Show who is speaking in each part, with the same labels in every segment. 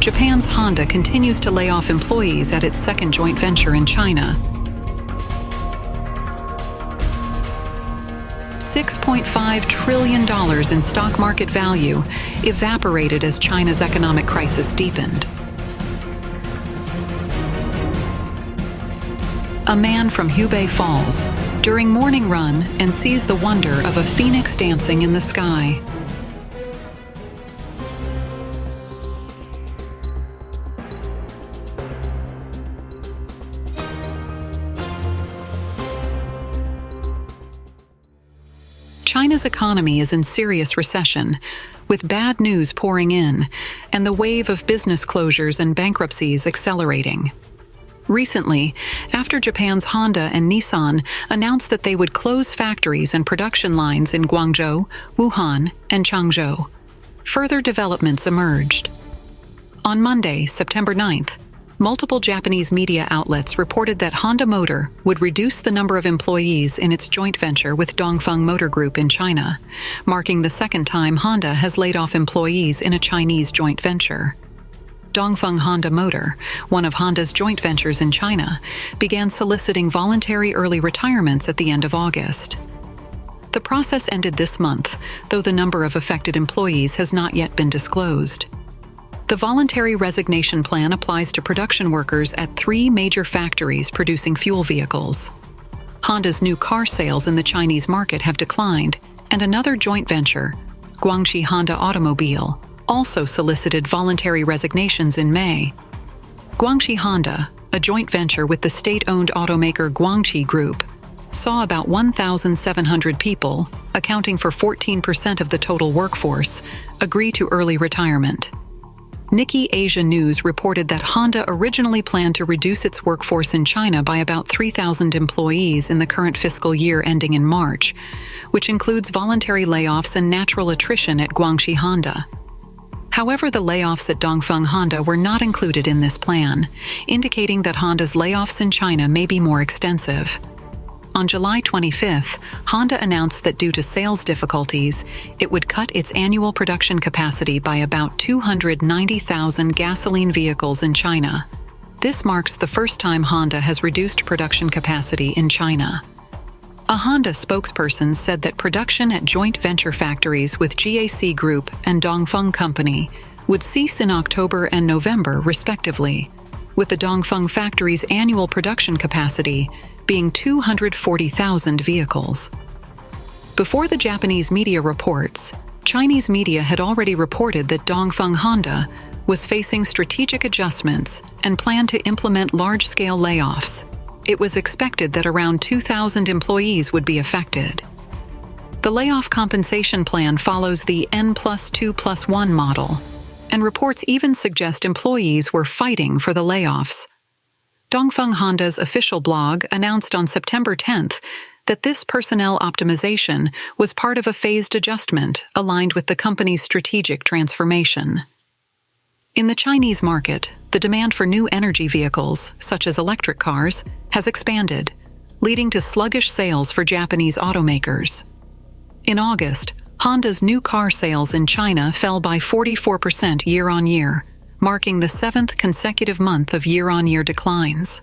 Speaker 1: Japan's Honda continues to lay off employees at its second joint venture in China. $6.5 trillion in stock market value evaporated as China's economic crisis deepened. A man from Hubei falls during morning run and sees the wonder of a phoenix dancing in the sky. China's economy is in serious recession, with bad news pouring in and the wave of business closures and bankruptcies accelerating. Recently, after Japan's Honda and Nissan announced that they would close factories and production lines in Guangzhou, Wuhan, and Changzhou, further developments emerged. On Monday, September 9th, multiple Japanese media outlets reported that Honda Motor would reduce the number of employees in its joint venture with Dongfeng Motor Group in China, marking the second time Honda has laid off employees in a Chinese joint venture. Dongfeng Honda Motor, one of Honda's joint ventures in China, began soliciting voluntary early retirements at the end of August. The process ended this month, though the number of affected employees has not yet been disclosed. The voluntary resignation plan applies to production workers at 3 major factories producing fuel vehicles. Honda's new car sales in the Chinese market have declined, and another joint venture, Guangxi Honda Automobile, also solicited voluntary resignations in May. Guangxi Honda, a joint venture with the state-owned automaker Guangxi Group, saw about 1,700 people, accounting for 14% of the total workforce, agree to early retirement. Nikkei Asia News reported that Honda originally planned to reduce its workforce in China by about 3,000 employees in the current fiscal year ending in March, which includes voluntary layoffs and natural attrition at Guangxi Honda. However, the layoffs at Dongfeng Honda were not included in this plan, indicating that Honda's layoffs in China may be more extensive. On July 25th, Honda announced that due to sales difficulties, it would cut its annual production capacity by about 290,000 gasoline vehicles in China. This marks the first time Honda has reduced production capacity in China. A Honda spokesperson said that production at joint venture factories with GAC Group and Dongfeng Company would cease in October and November, respectively, with the Dongfeng factory's annual production capacity being 240,000 vehicles. Before the Japanese media reports, Chinese media had already reported that Dongfeng Honda was facing strategic adjustments and planned to implement large-scale layoffs. It was expected that around 2,000 employees would be affected. The layoff compensation plan follows the N+2+1 model, and reports even suggest employees were fighting for the layoffs. Dongfeng Honda's official blog announced on September 10th that this personnel optimization was part of a phased adjustment aligned with the company's strategic transformation. In the Chinese market, the demand for new energy vehicles, such as electric cars, has expanded, leading to sluggish sales for Japanese automakers. In August, Honda's new car sales in China fell by 44% year-on-year, marking the 7th consecutive month of year-on-year declines.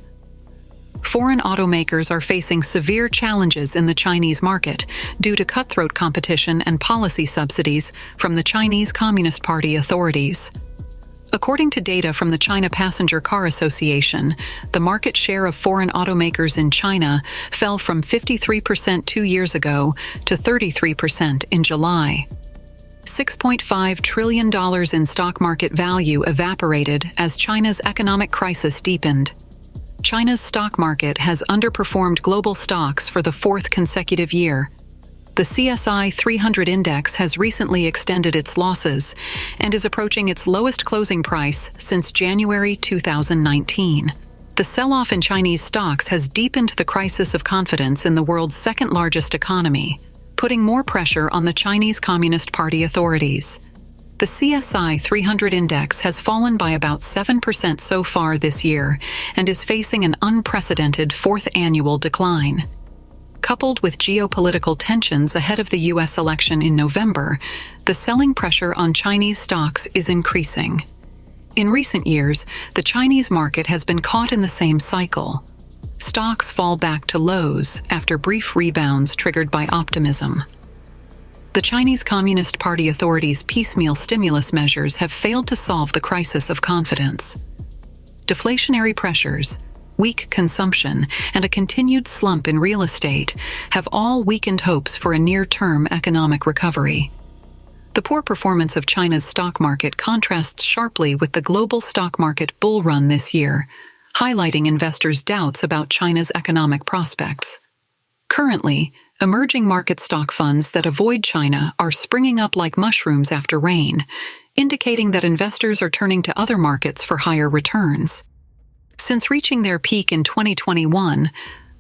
Speaker 1: Foreign automakers are facing severe challenges in the Chinese market due to cutthroat competition and policy subsidies from the Chinese Communist Party authorities. According to data from the China Passenger Car Association, the market share of foreign automakers in China fell from 53% 2 years ago to 33% in July. $6.5 trillion in stock market value evaporated as China's economic crisis deepened. China's stock market has underperformed global stocks for the 4th consecutive year. The CSI 300 index has recently extended its losses and is approaching its lowest closing price since January 2019. The sell-off in Chinese stocks has deepened the crisis of confidence in the world's second-largest economy, putting more pressure on the Chinese Communist Party authorities. The CSI 300 index has fallen by about 7% so far this year and is facing an unprecedented 4th annual decline. Coupled with geopolitical tensions ahead of the U.S. election in November, the selling pressure on Chinese stocks is increasing. In recent years, the Chinese market has been caught in the same cycle. Stocks fall back to lows after brief rebounds triggered by optimism. The Chinese Communist Party authorities' piecemeal stimulus measures have failed to solve the crisis of confidence. Deflationary pressures, weak consumption, and a continued slump in real estate have all weakened hopes for a near-term economic recovery. The poor performance of China's stock market contrasts sharply with the global stock market bull run this year, highlighting investors' doubts about China's economic prospects. Currently, emerging market stock funds that avoid China are springing up like mushrooms after rain, indicating that investors are turning to other markets for higher returns. Since reaching their peak in 2021,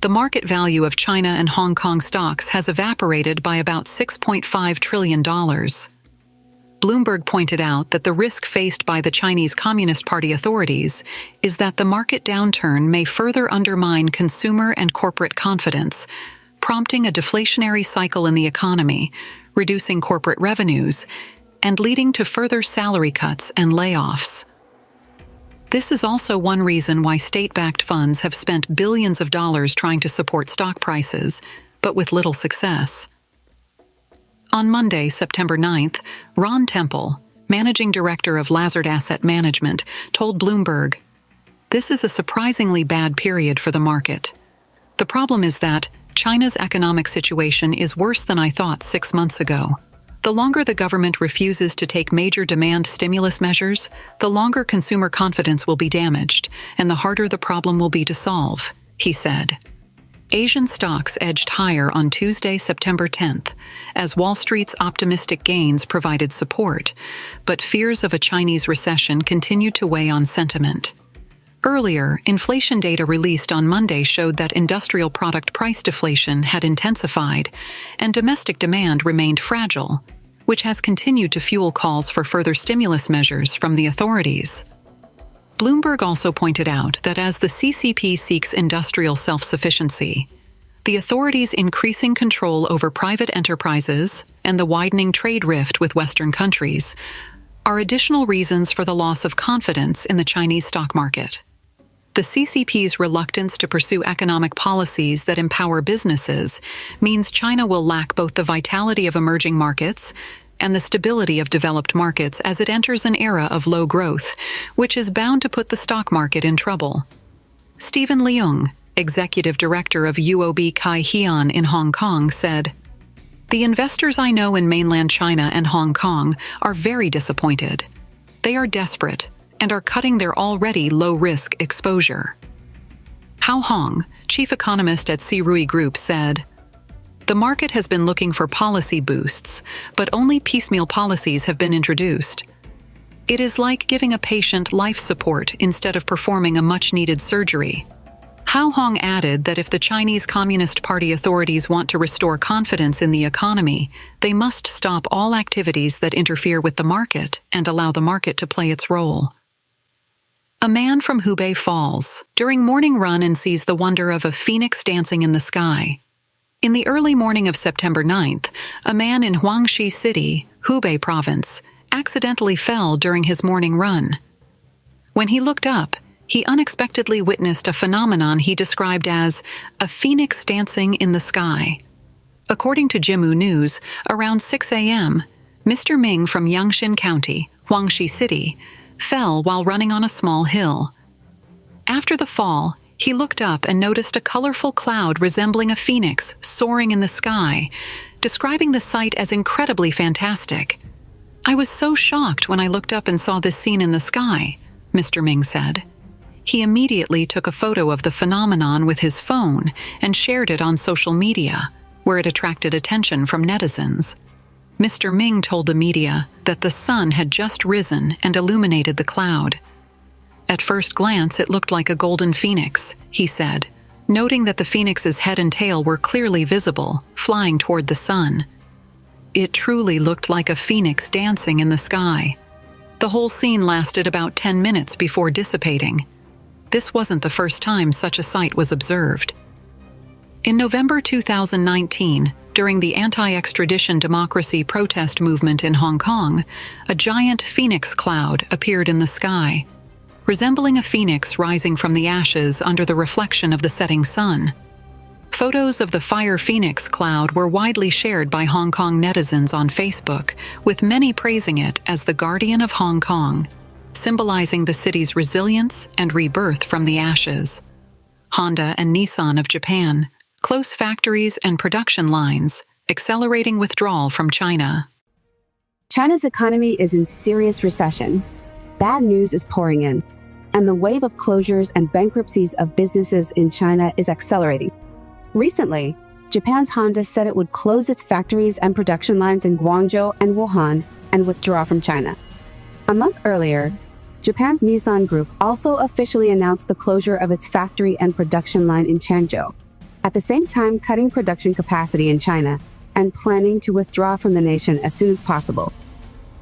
Speaker 1: the market value of China and Hong Kong stocks has evaporated by about $6.5 trillion. Bloomberg pointed out that the risk faced by the Chinese Communist Party authorities is that the market downturn may further undermine consumer and corporate confidence, prompting a deflationary cycle in the economy, reducing corporate revenues, and leading to further salary cuts and layoffs. This is also one reason why state-backed funds have spent billions of dollars trying to support stock prices, but with little success. On Monday, September 9th, Ron Temple, managing director of Lazard Asset Management, told Bloomberg, "This is a surprisingly bad period for the market. The problem is that China's economic situation is worse than I thought 6 months ago. The longer the government refuses to take major demand stimulus measures, the longer consumer confidence will be damaged, and the harder the problem will be to solve," he said. Asian stocks edged higher on Tuesday, September 10th, as Wall Street's optimistic gains provided support, but fears of a Chinese recession continued to weigh on sentiment. Earlier, inflation data released on Monday showed that industrial product price deflation had intensified, and domestic demand remained fragile, which has continued to fuel calls for further stimulus measures from the authorities. Bloomberg also pointed out that as the CCP seeks industrial self-sufficiency, the authorities' increasing control over private enterprises and the widening trade rift with Western countries are additional reasons for the loss of confidence in the Chinese stock market. The CCP's reluctance to pursue economic policies that empower businesses means China will lack both the vitality of emerging markets and the stability of developed markets as it enters an era of low growth, which is bound to put the stock market in trouble. Stephen Leung, executive director of UOB Kai Xi'an in Hong Kong, said, "The investors I know in mainland China and Hong Kong are very disappointed. They are desperate and are cutting their already low-risk exposure." Hao Hong, chief economist at Sirui Group, said, "The market has been looking for policy boosts, but only piecemeal policies have been introduced. It is like giving a patient life support instead of performing a much-needed surgery." Hao Hong added that if the Chinese Communist Party authorities want to restore confidence in the economy, they must stop all activities that interfere with the market and allow the market to play its role. A man from Hubei falls during morning run and sees the wonder of a phoenix dancing in the sky. In the early morning of September 9th, a man in Huangshi City, Hubei province, accidentally fell during his morning run. When he looked up, he unexpectedly witnessed a phenomenon he described as a phoenix dancing in the sky. According to Jimu News, around 6 a.m., Mr. Ming from Yangxin County, Huangshi City, fell while running on a small hill. After the fall, he looked up and noticed a colorful cloud resembling a phoenix soaring in the sky, describing the sight as incredibly fantastic. "I was so shocked when I looked up and saw this scene in the sky," Mr. Ming said. He immediately took a photo of the phenomenon with his phone and shared it on social media, where it attracted attention from netizens. Mr. Ming told the media that the sun had just risen and illuminated the cloud. "At first glance, it looked like a golden phoenix," he said, noting that the phoenix's head and tail were clearly visible, flying toward the sun. "It truly looked like a phoenix dancing in the sky." The whole scene lasted about 10 minutes before dissipating. This wasn't the first time such a sight was observed. In November 2019, During the anti-extradition democracy protest movement in Hong Kong, a giant phoenix cloud appeared in the sky, resembling a phoenix rising from the ashes under the reflection of the setting sun. Photos of the fire phoenix cloud were widely shared by Hong Kong netizens on Facebook, with many praising it as the guardian of Hong Kong, symbolizing the city's resilience and rebirth from the ashes. Honda and Nissan of Japan, close factories and production lines, accelerating withdrawal from China.
Speaker 2: China's economy is in serious recession. Bad news is pouring in, and the wave of closures and bankruptcies of businesses in China is accelerating. Recently, Japan's Honda said it would close its factories and production lines in Guangzhou and Wuhan and withdraw from China. A month earlier, Japan's Nissan Group also officially announced the closure of its factory and production line in Changzhou, at the same time cutting production capacity in China and planning to withdraw from the nation as soon as possible.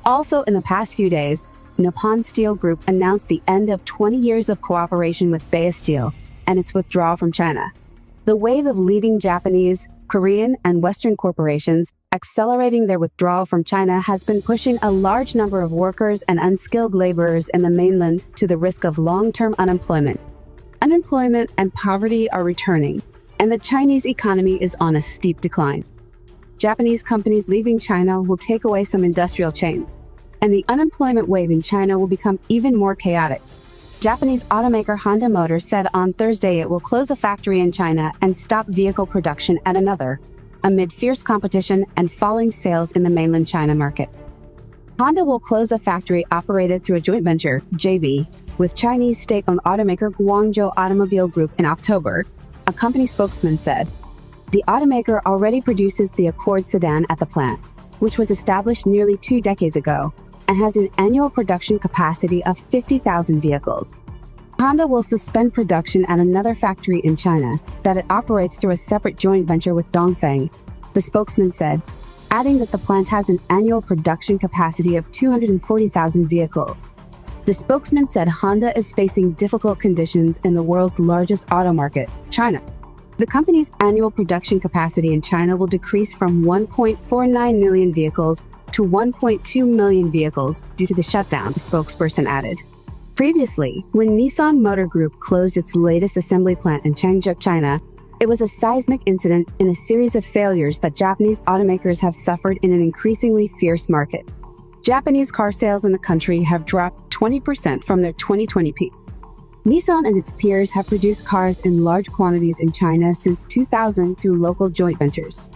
Speaker 2: Also, in the past few days, Nippon Steel Group announced the end of 20 years of cooperation with Bay Steel and its withdrawal from China. The wave of leading Japanese, Korean, and Western corporations accelerating their withdrawal from China has been pushing a large number of workers and unskilled laborers in the mainland to the risk of long-term unemployment. Unemployment and poverty are returning, and the Chinese economy is on a steep decline. Japanese companies leaving China will take away some industrial chains, and the unemployment wave in China will become even more chaotic. Japanese automaker Honda Motor said on Thursday it will close a factory in China and stop vehicle production at another, amid fierce competition and falling sales in the mainland China market. Honda will close a factory operated through a joint venture, JV, with Chinese state-owned automaker Guangzhou Automobile Group in October, a company spokesman said. The automaker already produces the Accord sedan at the plant, which was established nearly 2 decades ago, and has an annual production capacity of 50,000 vehicles. Honda will suspend production at another factory in China that it operates through a separate joint venture with Dongfeng, the spokesman said, adding that the plant has an annual production capacity of 240,000 vehicles. The spokesman said Honda is facing difficult conditions in the world's largest auto market, China. The company's annual production capacity in China will decrease from 1.49 million vehicles to 1.2 million vehicles due to the shutdown, the spokesperson added. Previously, when Nissan Motor Group closed its latest assembly plant in Changzhou, China, it was a seismic incident in a series of failures that Japanese automakers have suffered in an increasingly fierce market. Japanese car sales in the country have dropped 20% from their 2020 peak. Nissan and its peers have produced cars in large quantities in China since 2000 through local joint ventures.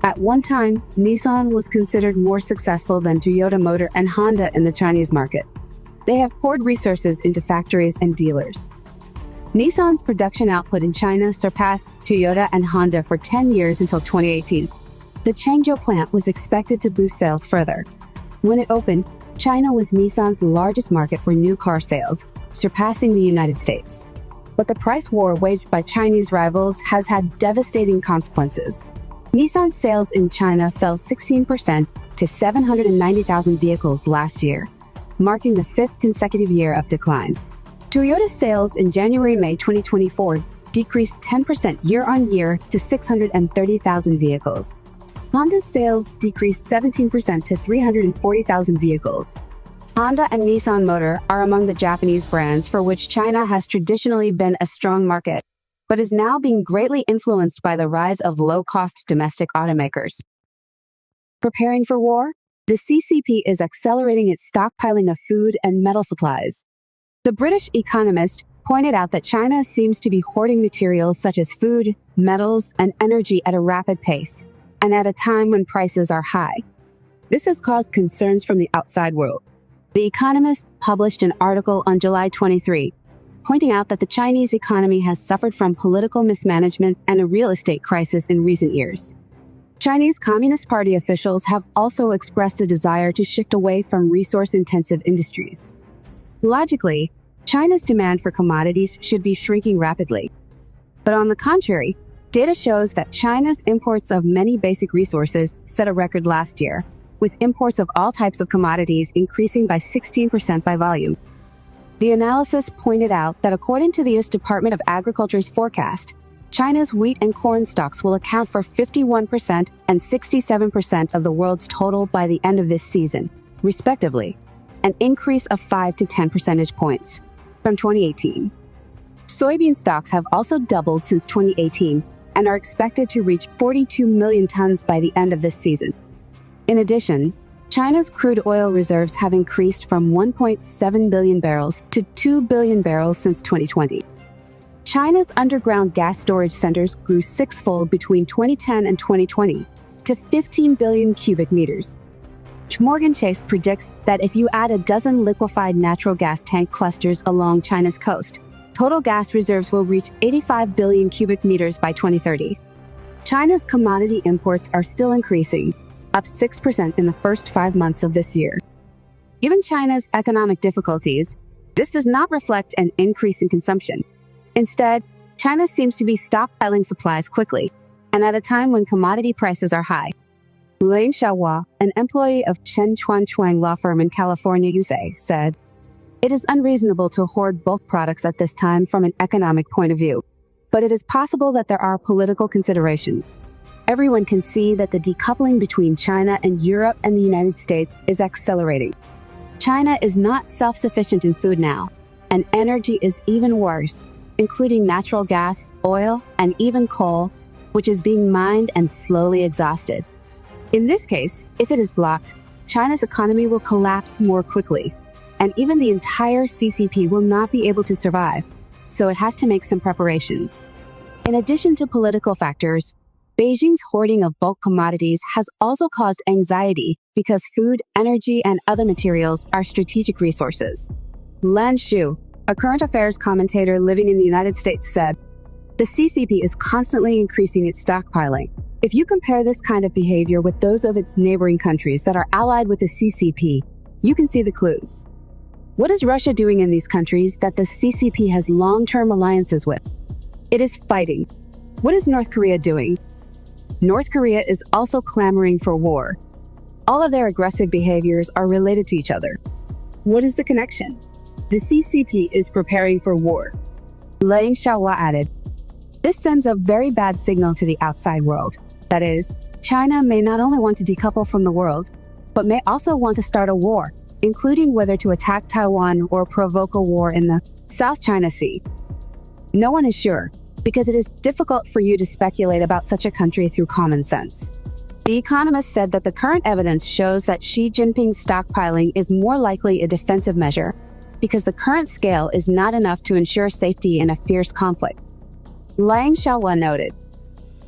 Speaker 2: At one time, Nissan was considered more successful than Toyota Motor and Honda in the Chinese market. They have poured resources into factories and dealers. Nissan's production output in China surpassed Toyota and Honda for 10 years until 2018. The Changzhou plant was expected to boost sales further. When it opened, China was Nissan's largest market for new car sales, surpassing the United States. But the price war waged by Chinese rivals has had devastating consequences. Nissan sales in China fell 16% to 790,000 vehicles last year, marking the 5th consecutive year of decline. Toyota's sales in January-May 2024 decreased 10% year-on-year to 630,000 vehicles. Honda's sales decreased 17% to 340,000 vehicles. Honda and Nissan Motor are among the Japanese brands for which China has traditionally been a strong market, but is now being greatly influenced by the rise of low-cost domestic automakers. Preparing for war? The CCP is accelerating its stockpiling of food and metal supplies. The British Economist pointed out that China seems to be hoarding materials such as food, metals, and energy at a rapid pace, and at a time when prices are high. This has caused concerns from the outside world. The Economist published an article on July 23, pointing out that the Chinese economy has suffered from political mismanagement and a real estate crisis in recent years. Chinese Communist Party officials have also expressed a desire to shift away from resource-intensive industries. Logically, China's demand for commodities should be shrinking rapidly. But on the contrary, data shows that China's imports of many basic resources set a record last year, with imports of all types of commodities increasing by 16% by volume. The analysis pointed out that according to the U.S. Department of Agriculture's forecast, China's wheat and corn stocks will account for 51% and 67% of the world's total by the end of this season, respectively, an increase of 5 to 10 percentage points from 2018. Soybean stocks have also doubled since 2018 and are expected to reach 42 million tons by the end of this season. In addition, China's crude oil reserves have increased from 1.7 billion barrels to 2 billion barrels since 2020. China's underground gas storage centers grew sixfold between 2010 and 2020 to 15 billion cubic meters. Morgan Chase predicts that if you add a dozen liquefied natural gas tank clusters along China's coast, total gas reserves will reach 85 billion cubic meters by 2030. China's commodity imports are still increasing, up 6% in the first 5 months of this year. Given China's economic difficulties, this does not reflect an increase in consumption. Instead, China seems to be stockpiling supplies quickly, and at a time when commodity prices are high. Liang Xiaohua, an employee of Chen Chuan law firm in California, USA, said, "It is unreasonable to hoard bulk products at this time from an economic point of view, but it is possible that there are political considerations. Everyone can see that the decoupling between China and Europe and the United States is accelerating. China is not self-sufficient in food now, and energy is even worse, including natural gas, oil, and even coal, which is being mined and slowly exhausted. In this case, if it is blocked, China's economy will collapse more quickly, and even the entire CCP will not be able to survive, so it has to make some preparations." In addition to political factors, Beijing's hoarding of bulk commodities has also caused anxiety because food, energy, and other materials are strategic resources. Lan Shu, a current affairs commentator living in the United States, said, "The CCP is constantly increasing its stockpiling. If you compare this kind of behavior with those of its neighboring countries that are allied with the CCP, you can see the clues. What is Russia doing in these countries that the CCP has long-term alliances with? It is fighting. What is North Korea doing? North Korea is also clamoring for war. All of their aggressive behaviors are related to each other. What is the connection? The CCP is preparing for war." Liang Xiaohua added, "This sends a very bad signal to the outside world. That is, China may not only want to decouple from the world, but may also want to start a war, including whether to attack Taiwan or provoke a war in the South China Sea. No one is sure, because it is difficult for you to speculate about such a country through common sense." The Economist said that the current evidence shows that Xi Jinping's stockpiling is more likely a defensive measure, because the current scale is not enough to ensure safety in a fierce conflict. Liang Xiaohua noted,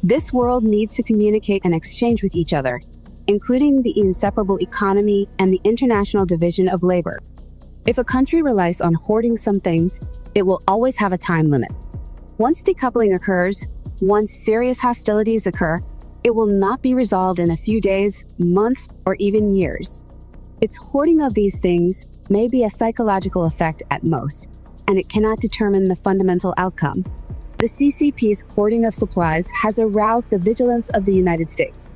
Speaker 2: "This world needs to communicate and exchange with each other, including the inseparable economy and the international division of labor. If a country relies on hoarding some things, it will always have a time limit. Once decoupling occurs, once serious hostilities occur, it will not be resolved in a few days, months, or even years. Its hoarding of these things may be a psychological effect at most, and it cannot determine the fundamental outcome. The CCP's hoarding of supplies has aroused the vigilance of the United States."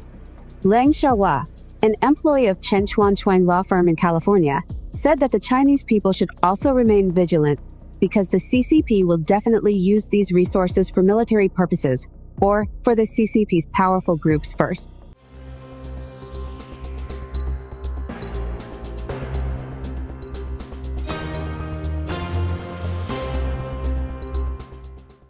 Speaker 2: Liang Xiaohua, an employee of Chen Chuan law firm in California, said that the Chinese people should also remain vigilant because the CCP will definitely use these resources for military purposes or for the CCP's powerful groups first.